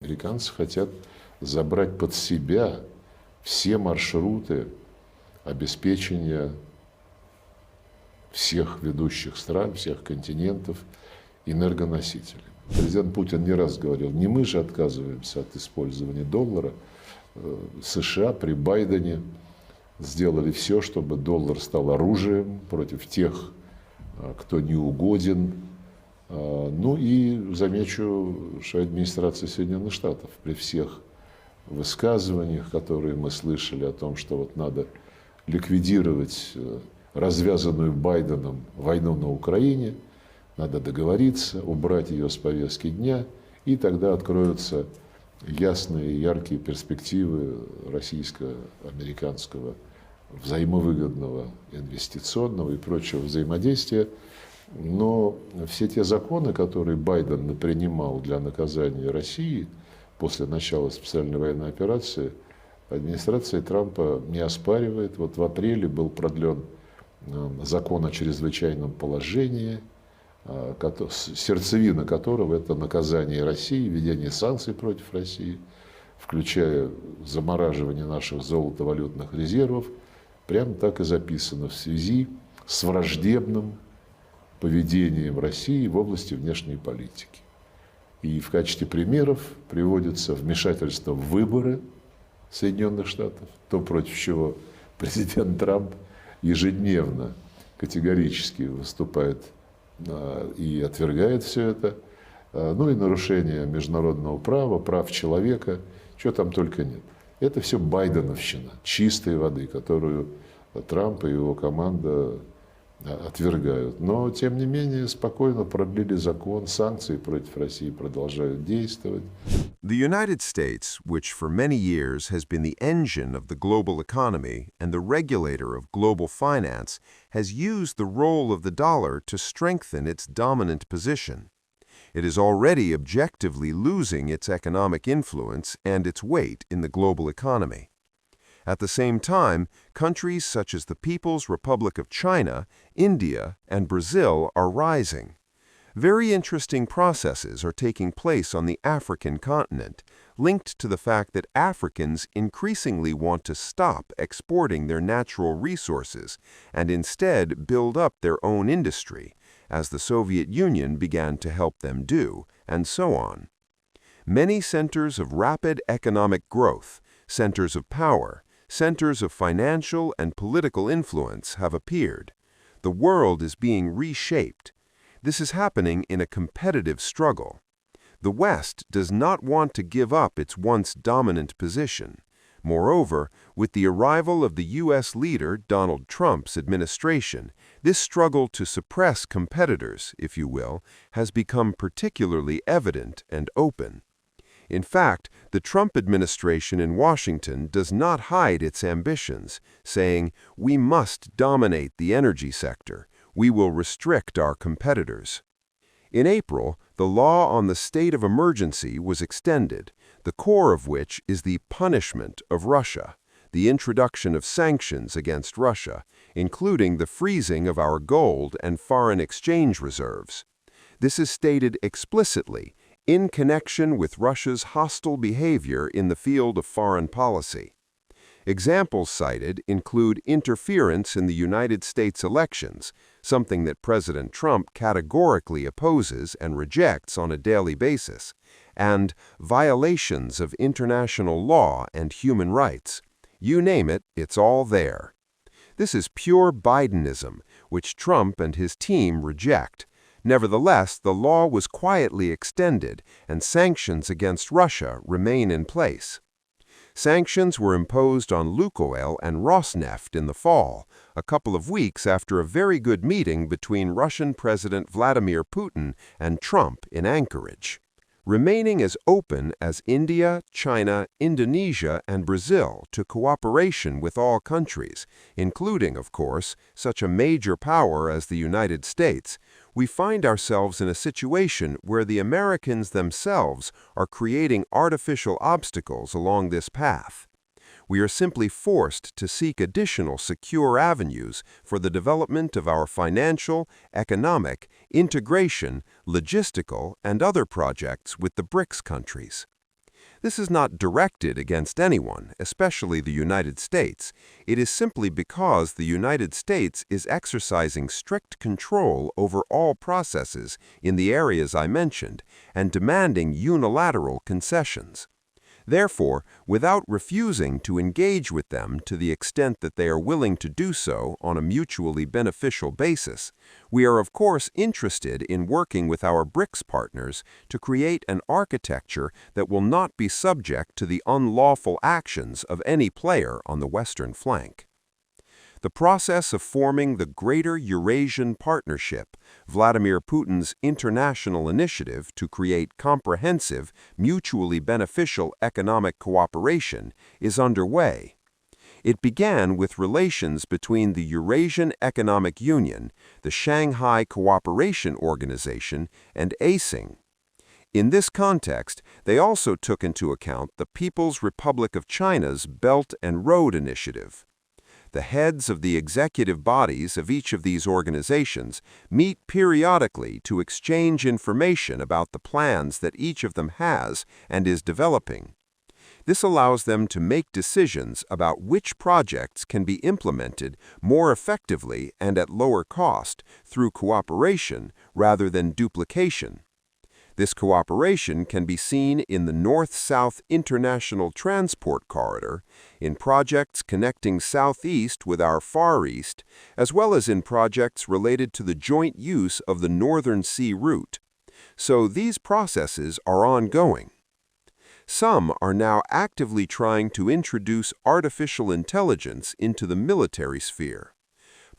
Американцы хотят забрать под себя все маршруты обеспечения всех ведущих стран, всех континентов энергоносителями. Президент Путин не раз говорил, не мы же отказываемся от использования доллара. США при Байдене сделали все, чтобы доллар стал оружием против тех, кто не угоден. Ну и замечу, что администрация Соединенных Штатов при всех высказываниях, которые мы слышали о том, что вот надо ликвидировать развязанную Байденом войну на Украине, надо договориться, убрать ее с повестки дня, и тогда откроются ясные и яркие перспективы российско-американского взаимовыгодного инвестиционного и прочего взаимодействия. Но все те законы, которые Байден принимал для наказания России после начала специальной военной операции, администрация Трампа не оспаривает. Вот в апреле был продлен закон о чрезвычайном положении, сердцевина которого – это наказание России, введение санкций против России, включая замораживание наших золотовалютных резервов. Прямо так и записано: в связи с враждебным поведением России в области внешней политики. И в качестве примеров приводится вмешательство в выборы Соединенных Штатов, то, против чего президент Трамп ежедневно категорически выступает и отвергает все это, ну и нарушение международного права, прав человека, чего там только нет. Это все байденовщина, чистой воды, которую Трамп и его команда отвергают. Но, тем не менее, спокойно продлили закон, санкции против России продолжают действовать. The United States, which for many years has been the engine of the global economy and the regulator of global finance, has used the role of the dollar to strengthen its dominant position. It is already objectively losing its economic influence and its weight in the global economy. At the same time, countries such as the People's Republic of China, India, and Brazil are rising. Very interesting processes are taking place on the African continent, linked to the fact that Africans increasingly want to stop exporting their natural resources and instead build up their own industry, as the Soviet Union began to help them do, and so on. Many centers of rapid economic growth, centers of power, centers of financial and political influence have appeared. The world is being reshaped. This is happening in a competitive struggle. The West does not want to give up its once dominant position. Moreover, with the arrival of the U.S. leader Donald Trump's administration, this struggle to suppress competitors, if you will, has become particularly evident and open. In fact, the Trump administration in Washington does not hide its ambitions, saying, "We must dominate the energy sector. We will restrict our competitors." In April, the law on the state of emergency was extended, the core of which is the punishment of Russia, the introduction of sanctions against Russia, including the freezing of our gold and foreign exchange reserves. This is stated explicitly in connection with Russia's hostile behavior in the field of foreign policy. Examples cited include interference in the United States elections, something that President Trump categorically opposes and rejects on a daily basis, and violations of international law and human rights. You name it, it's all there. This is pure Bidenism, which Trump and his team reject. Nevertheless, the law was quietly extended, and sanctions against Russia remain in place. Sanctions were imposed on Lukoil and Rosneft in the fall, a couple of weeks after a very good meeting between Russian President Vladimir Putin and Trump in Anchorage. Remaining as open as India, China, Indonesia, and Brazil to cooperation with all countries, including, of course, such a major power as the United States, we find ourselves in a situation where the Americans themselves are creating artificial obstacles along this path. We are simply forced to seek additional secure avenues for the development of our financial, economic, integration, logistical, and other projects with the BRICS countries. This is not directed against anyone, especially the United States. It is simply because the United States is exercising strict control over all processes in the areas I mentioned and demanding unilateral concessions. Therefore, without refusing to engage with them to the extent that they are willing to do so on a mutually beneficial basis, we are of course interested in working with our BRICS partners to create an architecture that will not be subject to the unlawful actions of any player on the Western flank. The process of forming the Greater Eurasian Partnership, Vladimir Putin's international initiative to create comprehensive, mutually beneficial economic cooperation, is underway. It began with relations between the Eurasian Economic Union, the Shanghai Cooperation Organization, and ASEAN. In this context, they also took into account the People's Republic of China's Belt and Road Initiative. The heads of the executive bodies of each of these organizations meet periodically to exchange information about the plans that each of them has and is developing. This allows them to make decisions about which projects can be implemented more effectively and at lower cost through cooperation rather than duplication. This cooperation can be seen in the North-South International Transport Corridor, in projects connecting Southeast with our Far East, as well as in projects related to the joint use of the Northern Sea route. So these processes are ongoing. Some are now actively trying to introduce artificial intelligence into the military sphere.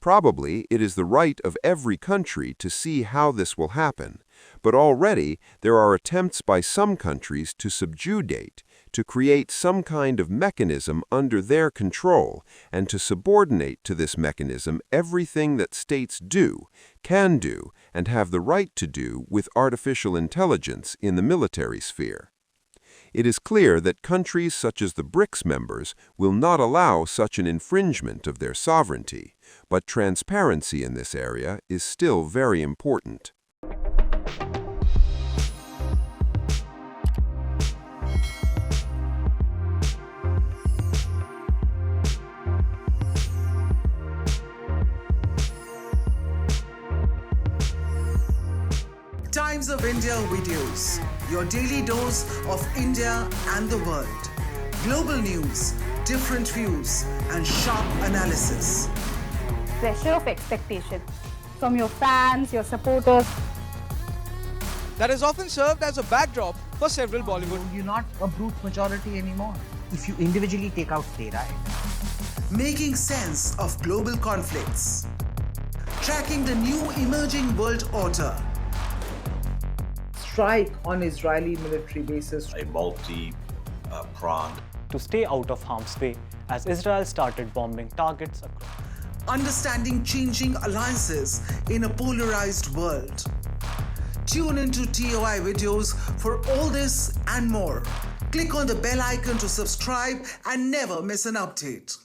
Probably it is the right of every country to see how this will happen, but already there are attempts by some countries to subjugate, to create some kind of mechanism under their control, and to subordinate to this mechanism everything that states do, can do, and have the right to do with artificial intelligence in the military sphere. It is clear that countries such as the BRICS members will not allow such an infringement of their sovereignty, but transparency in this area is still very important. Times of India videos, your daily dose of India and the world. Global news, different views, and sharp analysis. Pressure of expectation from your fans, your supporters. That has often served as a backdrop for several Bollywood. You're not a brute majority anymore if you individually take out their right. Making sense of global conflicts. Tracking the new emerging world order. Strike on Israeli military bases. A multi-pronged. To stay out of harm's way as Israel started bombing targets across. Understanding changing alliances in a polarized world. Tune into TOI videos for all this and more. Click on the bell icon to subscribe and never miss an update.